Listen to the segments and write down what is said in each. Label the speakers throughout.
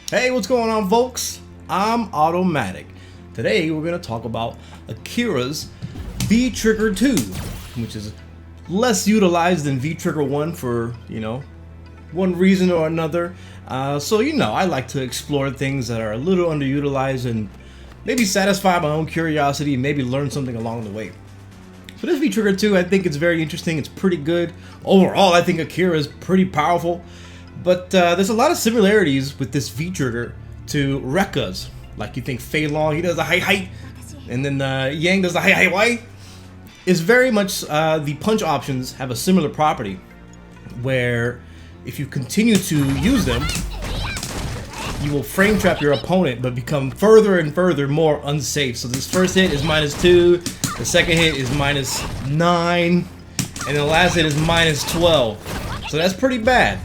Speaker 1: Hey, what's going on, folks? I'm Automatic. Today we're going to talk about Akira's V-Trigger 2, which is less utilized than V-Trigger 1 for, one reason or another. So I like to explore things that are a little underutilized and maybe satisfy my own curiosity and maybe learn something along the way. So this V-Trigger 2, I think it's very interesting. It's pretty good. Overall, I think Akira is pretty powerful. But there's a lot of similarities with this V-Trigger to Rekkas. Like you think Fei Long, he does the HIE HIE, and then Yang does the HIE HIE HIE. It's very much, the punch options have a similar property, where if you continue to use them, you will frame trap your opponent, but become further and further more unsafe. So this first hit is -2, the second hit is -9, and the last hit is -12. So that's pretty bad.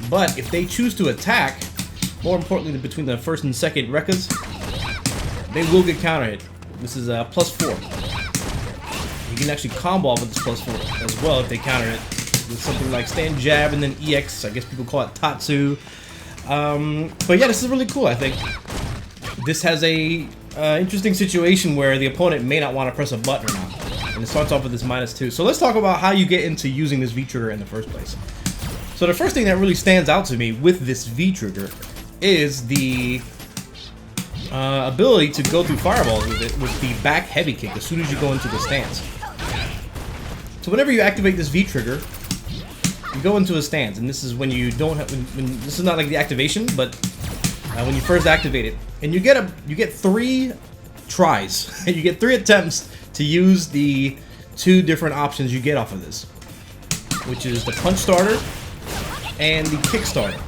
Speaker 1: But if they choose to attack, more importantly between the first and second Rekkas, they will get counter hit. This is a +4. You can actually combo off with this +4 as well if they counter it with something like stand jab and then EX. I guess people call it Tatsu. But yeah, this is really cool. I think this has a interesting situation where the opponent may not want to press a button or not, and it starts off with this -2. So let's talk about how you get into using this V-Trigger in the first place. So the first thing that really stands out to me with this V-Trigger is the ability to go through fireballs with it with the back heavy kick as soon as you go into the stance. So whenever you activate this V-Trigger, you go into a stance, and this is when you don't have. This is not like the activation, but when you first activate it, and you get 3 tries, you get 3 attempts to use the 2 different options you get off of this, which is the punch starter and the Kickstarter.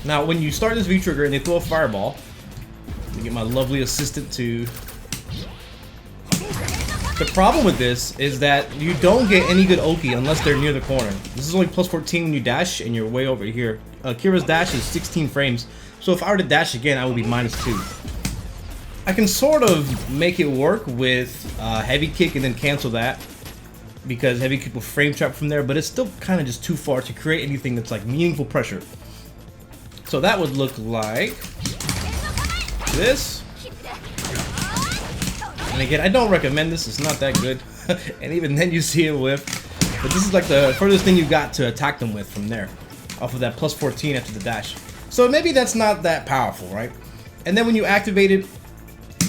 Speaker 1: Now, when you start this V-Trigger and they throw a fireball, let me get my lovely assistant to... The problem with this is that you don't get any good Oki unless they're near the corner. This is only +14 when you dash and you're way over here. Akira's dash is 16 frames, so if I were to dash again, I would be -2. I can sort of make it work with heavy kick and then cancel that, because heavy kick will frame trap from there, but it's still kind of just too far to create anything that's like meaningful pressure. So that would look like this. And again, I don't recommend this, it's not that good. And even then you see it whiff. But this is like the furthest thing you got to attack them with from there, off of that +14 after the dash. So maybe that's not that powerful, right? And then when you activate it,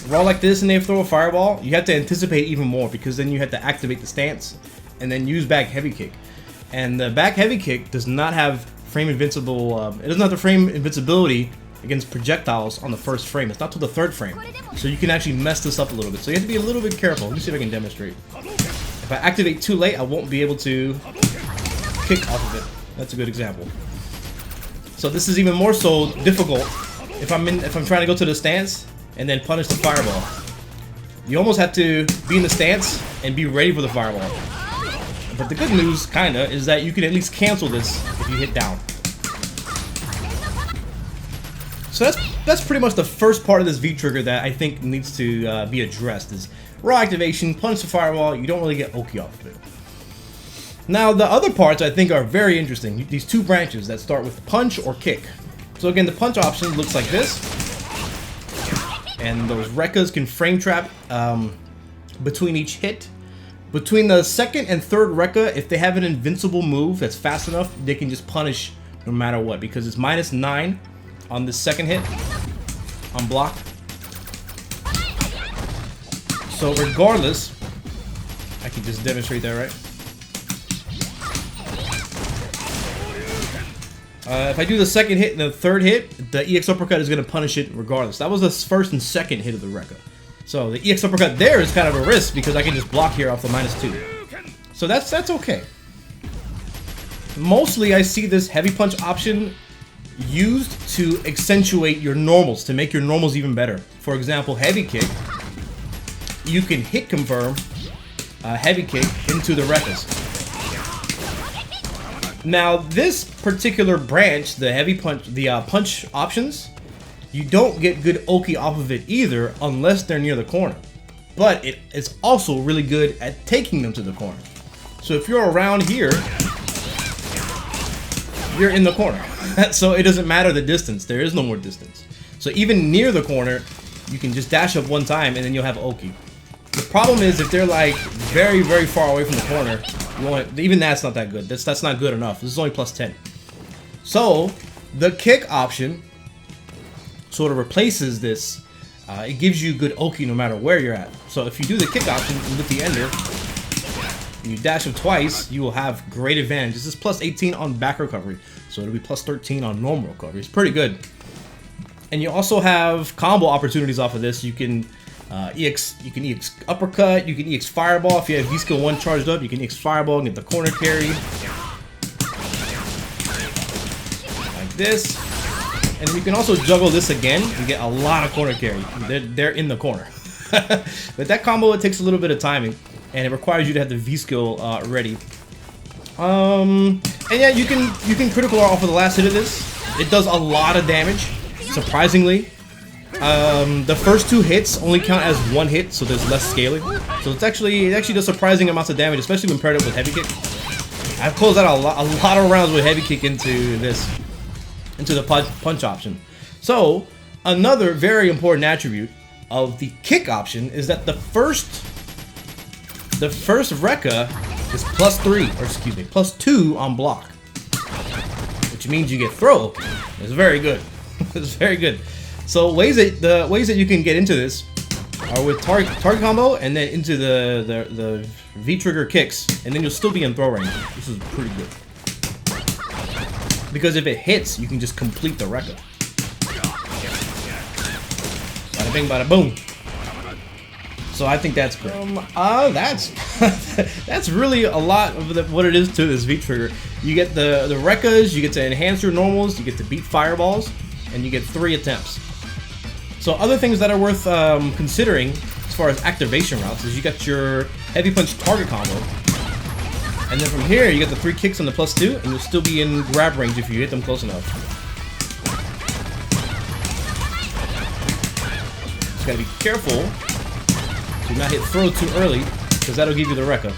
Speaker 1: roll like this and they throw a fireball, you have to anticipate even more, because then you have to activate the stance and then use back heavy kick. And the back heavy kick does not have frame invincible, it doesn't have the frame invincibility against projectiles on the first frame. It's not till the 3rd frame. So you can actually mess this up a little bit. So you have to be a little bit careful. Let me see if I can demonstrate. If I activate too late, I won't be able to kick off of it. That's a good example. So this is even more so difficult if I'm trying to go to the stance and then punish the fireball. You almost have to be in the stance and be ready for the fireball. But the good news, kinda, is that you can at least cancel this if you hit down. So that's pretty much the first part of this V-Trigger that I think needs to be addressed, is raw activation, punish the fireball, you don't really get Oki off of it. Now the other parts I think are very interesting, these 2 branches that start with punch or kick. So again, the punch option looks like this. And those Rekkas can frame trap between each hit. Between the 2nd and 3rd Rekka, if they have an invincible move that's fast enough, they can just punish no matter what, because it's -9 on the 2nd hit on block. So regardless, I can just demonstrate that, right? If I do the 2nd hit and the 3rd hit, the EX uppercut is going to punish it regardless. That was the 1st and 2nd hit of the Rekka. So the EX uppercut there is kind of a risk, because I can just block here off the -2. So that's okay. Mostly I see this heavy punch option used to accentuate your normals, to make your normals even better. For example, heavy kick, you can hit confirm heavy kick into the Rekkas. Now, this particular branch, the heavy punch, the punch options, you don't get good Oki off of it either unless they're near the corner. But it is also really good at taking them to the corner. So if you're around here, you're in the corner. So it doesn't matter the distance. There is no more distance. So even near the corner, you can just dash up one time and then you'll have Oki. The problem is if they're like very, very far away from the corner, you want, even that's not that good. That's not good enough. This is only plus 10. So the kick option sort of replaces this. It gives you good Oki no matter where you're at. So if you do the kick option with the ender, and you dash him twice, you will have great advantage. This is plus 18 on back recovery, so it'll be plus 13 on normal recovery. It's pretty good. And you also have combo opportunities off of this. You can EX uppercut, you can EX fireball. If you have V skill 1 charged up, you can EX fireball and get the corner carry. Like this. And you can also juggle this again and get a lot of corner carry. They're in the corner. But that combo, it takes a little bit of timing, and it requires you to have the V skill ready. And yeah, you can critical off of the last hit of this. It does a lot of damage, surprisingly. The first 2 hits only count as 1 hit, so there's less scaling. So it actually does surprising amounts of damage, especially when paired up with heavy kick. I've closed out a lot of rounds with heavy kick into the punch option. So another very important attribute of the kick option is that the first Rekka is plus 3, or excuse me, plus 2 on block, which means you get throw. It's very good. It's very good. So the ways that you can get into this are with target combo and then into the V trigger kicks, and then you'll still be in throw range. This is pretty good. Because if it hits, you can just complete the Rekka. Bada bing, bada boom. So I think that's great. That's really a lot of what it is to this V trigger. You get the Rekkas, you get to enhance your normals, you get to beat fireballs, and you get 3 attempts. So other things that are worth considering as far as activation routes is you got your heavy punch target combo. And then from here, you get the 3 kicks on the plus 2, and you'll still be in grab range if you hit them close enough. Just gotta be careful to not hit throw too early, because that'll give you the Rekka.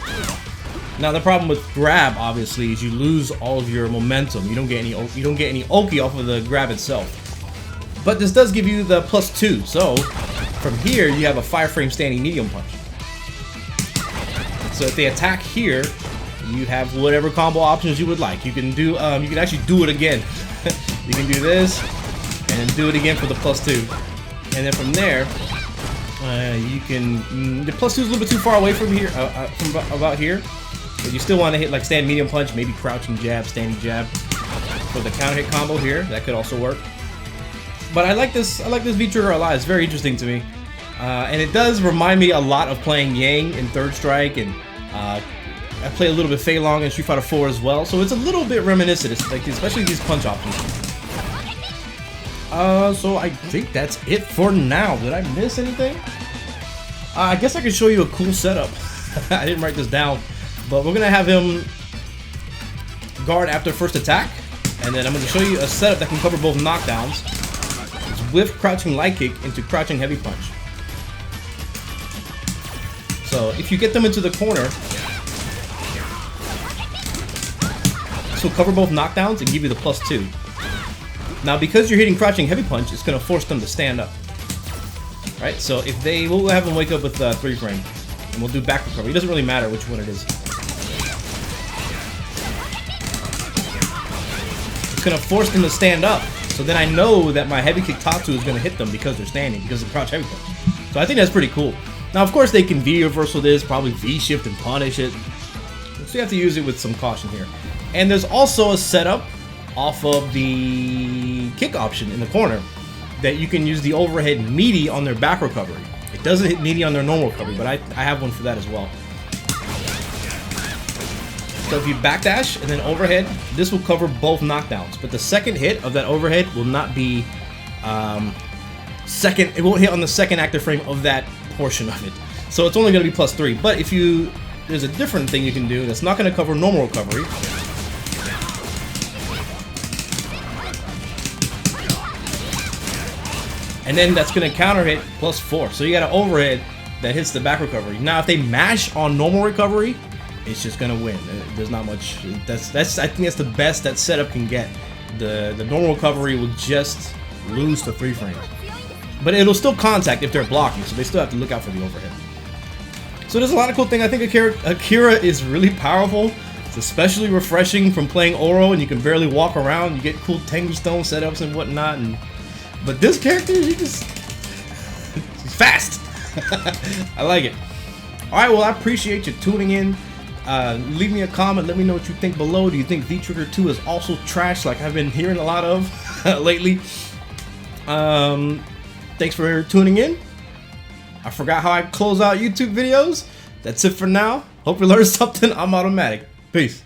Speaker 1: Now the problem with grab, obviously, is you lose all of your momentum. You don't get any Oki off of the grab itself. But this does give you the plus 2, so from here you have a 5-frame standing medium punch. So if they attack here, you have whatever combo options you would like. You can do, you can actually do it again. You can do this, and then do it again for the plus 2. And then from there, you can, the plus 2 is a little bit too far away from here, from about here. But you still want to hit like stand medium punch, maybe crouching jab, standing jab. For the counter hit combo here, that could also work. But I like this V trigger a lot. It's very interesting to me. And it does remind me a lot of playing Yang in Third Strike, and I play a little bit Fei Long in Street Fighter 4 as well, so it's a little bit reminiscent, like, especially these punch options. So I think that's it for now. Did I miss anything? I guess I can show you a cool setup. I didn't write this down, but we're gonna have him guard after first attack, and then I'm gonna show you a setup that can cover both knockdowns. It's with crouching light kick into crouching heavy punch. So if you get them into the corner, this will cover both knockdowns and give you the plus 2. Now, because you're hitting crouching heavy punch, it's going to force them to stand up. Right? So if we'll have them wake up with 3 frame, and we'll do back recovery. It doesn't really matter which one it is. It's going to force them to stand up. So then I know that my heavy kick top 2 is going to hit them because they're standing, because of crouch heavy punch. So I think that's pretty cool. Now, of course, they can V-reversal this, probably V-shift and punish it. So you have to use it with some caution here. And there's also a setup off of the kick option in the corner that you can use the overhead meaty on their back recovery. It doesn't hit meaty on their normal recovery, but I have one for that as well. So if you backdash and then overhead, this will cover both knockdowns. But the second hit of that overhead will not be it won't hit on the second active frame of that portion of it. So it's only going to be plus 3. But if there's a different thing you can do that's not going to cover normal recovery. And then that's going to counter hit plus 4. So you got an overhead that hits the back recovery. Now, if they mash on normal recovery, it's just going to win. There's not much. I think that's the best that setup can get. The normal recovery will just lose to 3 frames. But it'll still contact if they're blocking, so they still have to look out for the overhead. So there's a lot of cool things. I think Akira is really powerful. It's especially refreshing from playing Oro, and you can barely walk around. You get cool Tengu Stone setups and whatnot. But this character, he's fast. I like it. Alright, well, I appreciate you tuning in. Leave me a comment. Let me know what you think below. Do you think V-Trigger 2 is also trash like I've been hearing a lot of lately? Thanks for tuning in. I forgot how I close out YouTube videos. That's it for now. Hope you learned something. I'm Automatic. Peace.